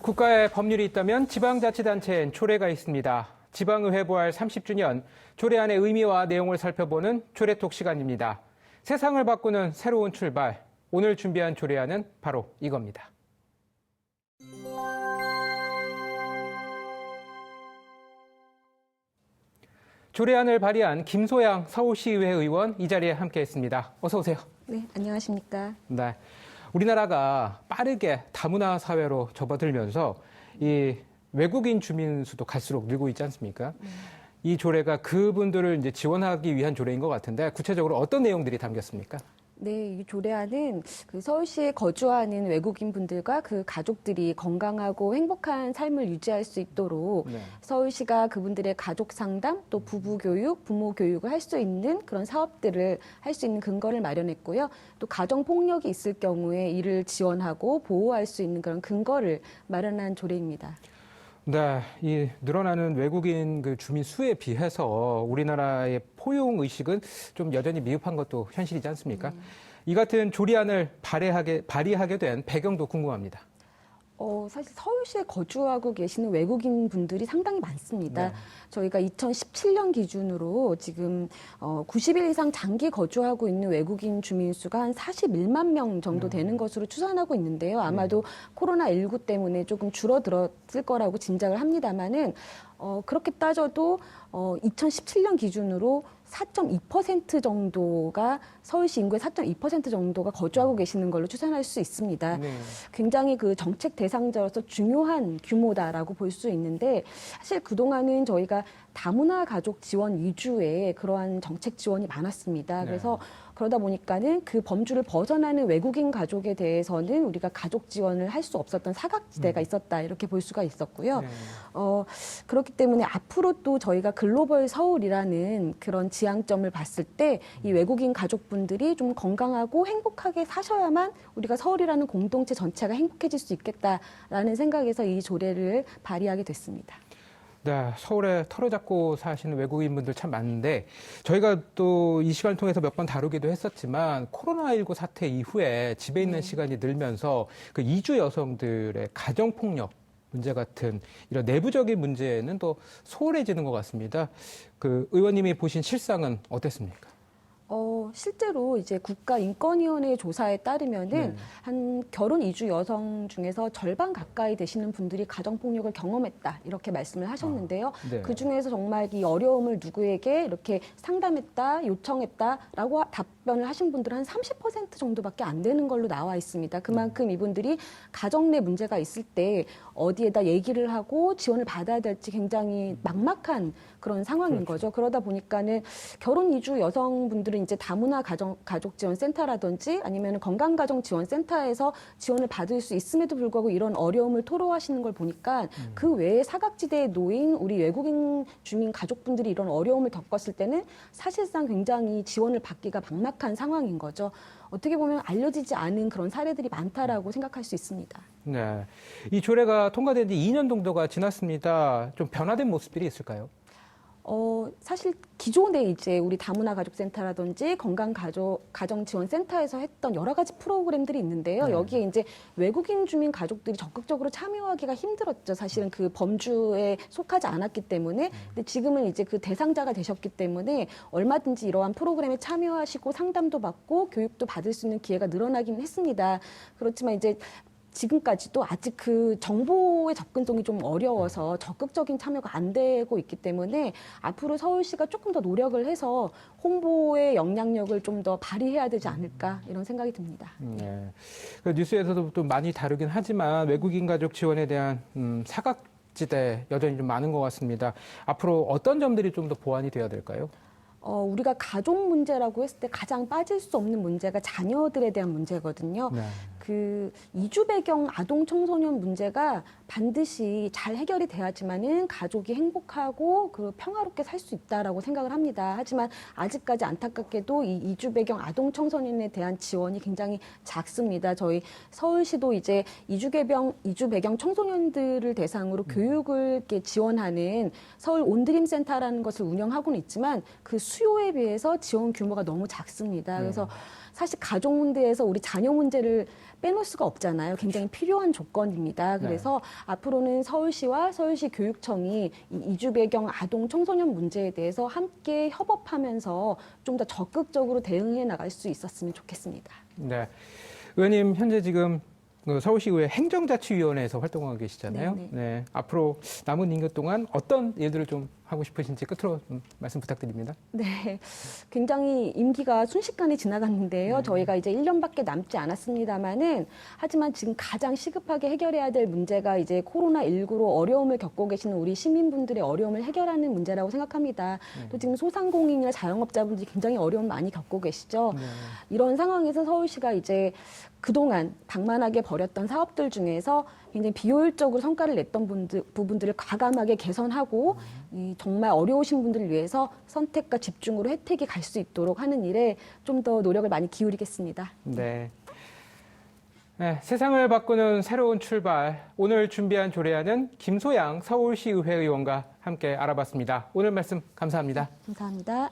국가의 법률이 있다면 지방자치단체엔 조례가 있습니다. 지방의회 부활 30주년, 조례안의 의미와 내용을 살펴보는 조례톡 시간입니다. 세상을 바꾸는 새로운 출발, 오늘 준비한 조례안은 바로 이겁니다. 조례안을 발의한 김소양 서울시의회 의원 이 자리에 함께했습니다. 어서 오세요. 네, 안녕하십니까. 네, 우리나라가 빠르게 다문화 사회로 접어들면서 이 외국인 주민 수도 갈수록 늘고 있지 않습니까? 이 조례가 그분들을 이제 지원하기 위한 조례인 것 같은데 구체적으로 어떤 내용들이 담겼습니까? 네, 이 조례안은 서울시에 거주하는 외국인 분들과 그 가족들이 건강하고 행복한 삶을 유지할 수 있도록 서울시가 그분들의 가족 상담, 또 부부 교육, 부모 교육을 할 수 있는 그런 사업들을 할 수 있는 근거를 마련했고요. 또 가정 폭력이 있을 경우에 이를 지원하고 보호할 수 있는 그런 근거를 마련한 조례입니다. 네, 이 늘어나는 외국인 그 주민 수에 비해서 우리나라의 포용 의식은 좀 여전히 미흡한 것도 현실이지 않습니까? 이 같은 조례안을 발의하게 된 배경도 궁금합니다. 사실 서울시에 거주하고 계시는 외국인 분들이 상당히 많습니다. 네. 저희가 2017년 기준으로 지금 90일 이상 장기 거주하고 있는 외국인 주민 수가 한 41만 명 정도 되는 것으로 추산하고 있는데요. 아마도 코로나19 때문에 조금 줄어들었을 거라고 짐작을 합니다만은 그렇게 따져도 2017년 기준으로 4.2% 정도가 서울시 인구의 4.2% 정도가 거주하고 계시는 걸로 추산할 수 있습니다. 네. 굉장히 그 정책 대상자로서 중요한 규모다라고 볼 수 있는데 사실 그동안은 저희가 다문화 가족 지원 위주의 그러한 정책 지원이 많았습니다. 그래서 그러다 보니까는 그 범주를 벗어나는 외국인 가족에 대해서는 우리가 가족 지원을 할 수 없었던 사각지대가 있었다 이렇게 볼 수가 있었고요. 네. 그렇기 때문에 앞으로 또 저희가 글로벌 서울이라는 그런 지향점을 봤을 때 이 외국인 가족분들이 좀 건강하고 행복하게 사셔야만 우리가 서울이라는 공동체 전체가 행복해질 수 있겠다라는 생각에서 이 조례를 발의하게 됐습니다. 네, 서울에 털어 잡고 사시는 외국인분들 참 많은데 저희가 또 이 시간을 통해서 몇 번 다루기도 했었지만 코로나19 사태 이후에 집에 있는 시간이 늘면서 그 이주 여성들의 가정폭력 문제 같은 이런 내부적인 문제는 또 소홀해지는 것 같습니다. 그 의원님이 보신 실상은 어땠습니까? 실제로 이제 국가인권위원회 조사에 따르면은 한 결혼 이주 여성 중에서 절반 가까이 되시는 분들이 가정폭력을 경험했다 이렇게 말씀을 하셨는데요. 네. 그 중에서 정말 이 어려움을 누구에게 이렇게 상담했다, 요청했다라고 답변을 하신 분들은 한 30% 정도밖에 안 되는 걸로 나와 있습니다. 그만큼 이분들이 가정 내 문제가 있을 때 어디에다 얘기를 하고 지원을 받아야 될지 굉장히 막막한 그런 상황인 거죠. 그러다 보니까는 결혼 이주 여성분들은 이제 다문화 가족 지원 센터라든지 아니면 건강가정 지원 센터에서 지원을 받을 수 있음에도 불구하고 이런 어려움을 토로하시는 걸 보니까 그 외에 사각지대에 놓인 우리 외국인 주민 가족분들이 이런 어려움을 겪었을 때는 사실상 굉장히 지원을 받기가 막막한 상황인 거죠. 어떻게 보면 알려지지 않은 그런 사례들이 많다라고 생각할 수 있습니다. 네, 이 조례가 통과된 지 2년 정도가 지났습니다. 좀 변화된 모습들이 있을까요? 사실 기존에 이제 우리 다문화 가족센터라든지 건강가정지원센터에서 했던 여러 가지 프로그램들이 있는데요. 여기에 이제 외국인 주민 가족들이 적극적으로 참여하기가 힘들었죠. 사실은 그 범주에 속하지 않았기 때문에. 근데 지금은 이제 그 대상자가 되셨기 때문에 얼마든지 이러한 프로그램에 참여하시고 상담도 받고 교육도 받을 수 있는 기회가 늘어나긴 했습니다. 그렇지만 이제 지금까지도 아직 그 정보의 접근성이 좀 어려워서 적극적인 참여가 안 되고 있기 때문에 앞으로 서울시가 조금 더 노력을 해서 홍보의 역량력을 좀 더 발휘해야 되지 않을까 이런 생각이 듭니다. 네. 그 뉴스에서도 또 많이 다루긴 하지만 외국인 가족 지원에 대한 사각지대 여전히 좀 많은 것 같습니다. 앞으로 어떤 점들이 좀 더 보완이 돼야 될까요? 우리가 가족 문제라고 했을 때 가장 빠질 수 없는 문제가 자녀들에 대한 문제거든요. 네. 그 이주 배경 아동 청소년 문제가 반드시 잘 해결이 돼야지만은 가족이 행복하고 그 평화롭게 살 수 있다라고 생각을 합니다. 하지만 아직까지 안타깝게도 이 이주 배경 아동 청소년에 대한 지원이 굉장히 작습니다. 저희 서울시도 이제 이주 배경 청소년들을 대상으로 교육을 이렇게 지원하는 서울 온드림 센터라는 것을 운영하고는 있지만 그 수요에 비해서 지원 규모가 너무 작습니다. 그래서 사실 가족 문제에서 우리 자녀 문제를 빼놓을 수가 없잖아요. 굉장히 필요한 조건입니다. 그래서 앞으로는 서울시와 서울시 교육청이 이 이주 배경 아동 청소년 문제에 대해서 함께 협업하면서 좀 더 적극적으로 대응해 나갈 수 있었으면 좋겠습니다. 네. 의원님, 현재 지금 그 서울시의회 행정자치위원회에서 활동하고 계시잖아요. 네. 네. 앞으로 남은 임기 동안 어떤 일들을 좀 하고 싶으신지 끝으로 말씀 부탁드립니다. 네. 굉장히 임기가 순식간에 지나갔는데요. 저희가 이제 1년밖에 남지 않았습니다만은 하지만 지금 가장 시급하게 해결해야 될 문제가 이제 코로나19로 어려움을 겪고 계시는 우리 시민분들의 어려움을 해결하는 문제라고 생각합니다. 또 지금 소상공인이나 자영업자분들이 굉장히 어려움 많이 겪고 계시죠. 이런 상황에서 서울시가 이제 그동안 방만하게 벌였던 사업들 중에서 굉장히 비효율적으로 성과를 냈던 부분들을 과감하게 개선하고 정말 어려우신 분들을 위해서 선택과 집중으로 혜택이 갈 수 있도록 하는 일에 좀 더 노력을 많이 기울이겠습니다. 네. 네, 세상을 바꾸는 새로운 출발. 오늘 준비한 조례안은 김소양 서울시의회 의원과 함께 알아봤습니다. 오늘 말씀 감사합니다. 감사합니다.